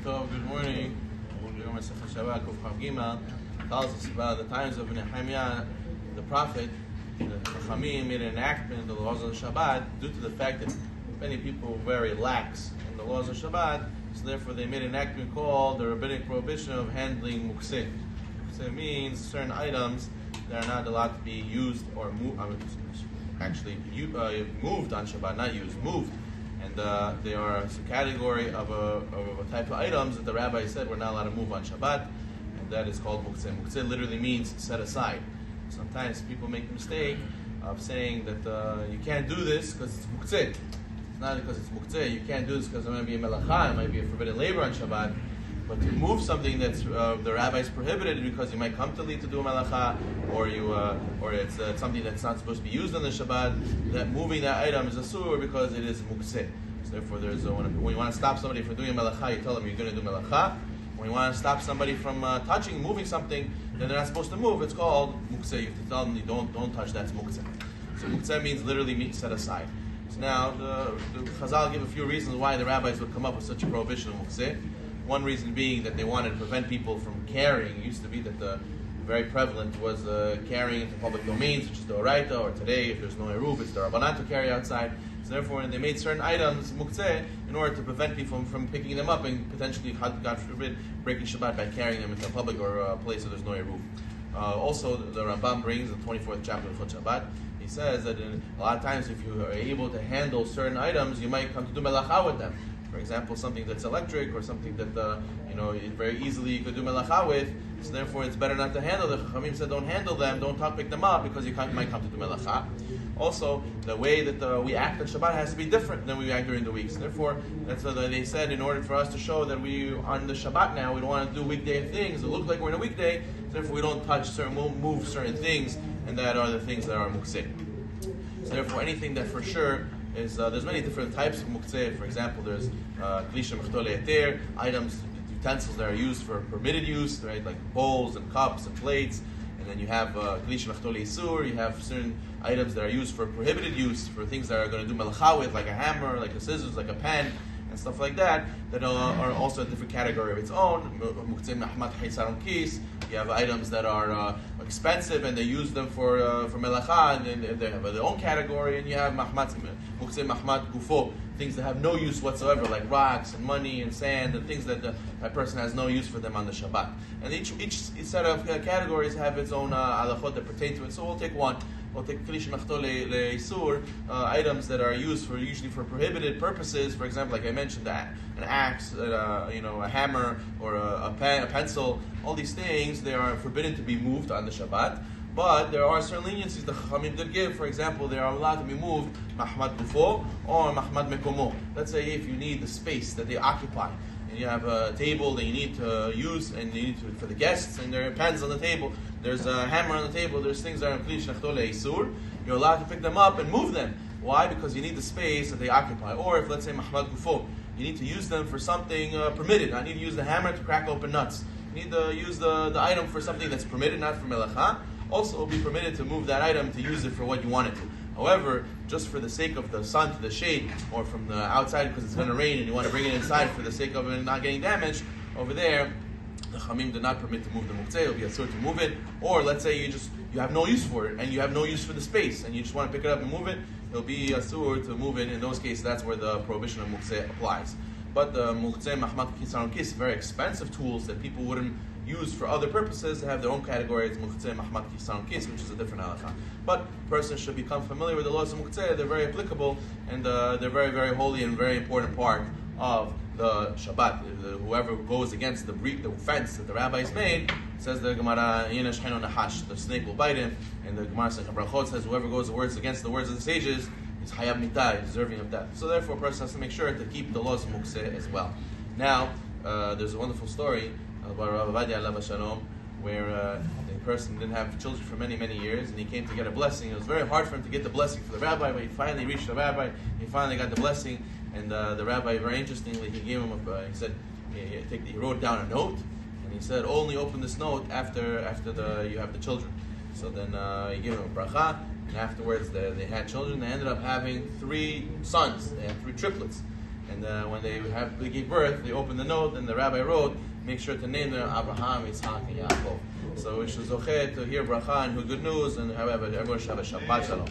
Tov, good morning. Tells us about the times of Nehemiah, the prophet. The Chachamim made an enactment of the laws of the Shabbat due to the fact that many people were very lax in the laws of Shabbat, so therefore they made an enactment called the rabbinic prohibition of handling Muktzeh. Muktzeh means certain items that are not allowed to be used or moved on Shabbat, not used, moved. And they are a category of a type of items that the rabbi said we're not allowed to move on Shabbat, and that is called Muktzeh. Muktzeh literally means set aside. Sometimes people make the mistake of saying that you can't do this because it's Muktzeh. It's not because it's Muktzeh. You can't do this because it might be a melacha, it might be a forbidden labor on Shabbat. But to move something that's the rabbis prohibited because you might come to lead to do a melacha, or it's something that's not supposed to be used on the Shabbat, that moving that item is asur because it is Muktzeh. So therefore, when you want to stop somebody from doing a melacha, you tell them you're going to do melacha. When you want to stop somebody from moving something, then they're not supposed to move. It's called Muktzeh. You have to tell them you don't touch. That's Muktzeh. So Muktzeh means literally set aside. So now the Chazal give a few reasons why the rabbis would come up with such a prohibition of Muktzeh. One reason being that they wanted to prevent people from carrying. It used to be that very prevalent was carrying into public domains, which is the Oraita, or today, if there's no Eruv, it's the Rabbanan to carry outside. So therefore, they made certain items, Muktzeh, in order to prevent people from picking them up and potentially, God forbid, breaking Shabbat by carrying them into a public or a place where there's no Eruv. Also, the Rambam brings in the 24th chapter of Shabbat, he says that a lot of times if you are able to handle certain items, you might come to do melacha with them. For example, something that's electric or something that very easily you could do melacha with. So therefore, it's better not to handle them. Chachamim said, don't handle them, don't pick them up because you might come to do melacha. Also, the way that we act on Shabbat has to be different than we act during the week. So therefore, that's what they said. In order for us to show that we on the Shabbat now, we don't want to do weekday things. It looks like we're in a weekday. So therefore, we don't touch move certain things, and that are the things that are Muktzeh. So therefore, anything that for sure is there's many different types of Muktzeh. For example, there's Klisha Mechtole Eter, items, utensils that are used for permitted use, right, like bowls and cups and plates. And then you have Klisha Mechtole Isur, you have certain items that are used for prohibited use, for things that are going to do melacha with, like a hammer, like a scissors, like a pen, and stuff like that, that are also a different category of its own. Muktzeh Mahmat Haisaron Kis, you have items that are expensive and they use them for melacha, and they have their own category, and you have Muktzeh Mahmat Gufo, things that have no use whatsoever, like rocks and money and sand and things that that person has no use for them on the Shabbat. And each set of categories have its own halachot that pertain to it. So we'll take one. We'll take Klisha Mechtole Leisur, items that are used usually for prohibited purposes. For example, like I mentioned, an axe, a hammer, or a pencil. All these things, they are forbidden to be moved on the Shabbat. But there are certain leniencies the Chachamim did give. For example, they are allowed to be moved Mahmad Gufo or Mahmad Mekomo. Let's say if you need the space that they occupy, and you have a table that you need to use, and you need to for the guests, and there are pens on the table, there's a hammer on the table, there's things that are in Klish Nechtole Isur, you're allowed to pick them up and move them. Why? Because you need the space that they occupy. Or if, let's say, Mahmad Gufo, you need to use them for something permitted. I need to use the hammer to crack open nuts. You need to use the item for something that's permitted, not for melacha. Also, it will be permitted to move that item to use it for what you want it to. However, just for the sake of the sun to the shade, or from the outside because it's going to rain and you want to bring it inside for the sake of it not getting damaged, over there, the Chamim did not permit to move the Muktzeh. It will be asur to move it. Or let's say you have no use for it and you have no use for the space and you just want to pick it up and move it, it will be asur to move it. In those cases, that's where the prohibition of Muktzeh applies. But the Muktzeh Mahmat Kisaron Kis, very expensive tools that people wouldn't use for other purposes, they have their own categories, Muktzeh Mahmat Kisaron Kis, which is a different halakha. But persons should become familiar with the laws of Muktzeh. They're very applicable, and they're very, very holy and very important part of the Shabbat. Whoever goes against the fence that the rabbis made, says the Gemara, the snake will bite him, and the Gemara says whoever goes against the words of the sages is hayab mitah, deserving of death. So therefore, a person has to make sure to keep the laws of Muktzeh as well. Now, there's a wonderful story about Rabbi Zino, where the person didn't have children for many, many years, and he came to get a blessing. It was very hard for him to get the blessing for the rabbi, but he finally reached the rabbi. He finally got the blessing, and the rabbi, very interestingly, he gave him he wrote down a note, and he said, only open this note after you have the children. So then he gave him a bracha, and afterwards they had children. They ended up having 3 sons. They had 3 triplets. And when they gave birth, they opened the note, and the rabbi wrote, make sure to name them Abraham, Yitzhak, and Yaakov. So we should zocheh to hear bracha and good news, and everyone should have a Shabbat Shalom.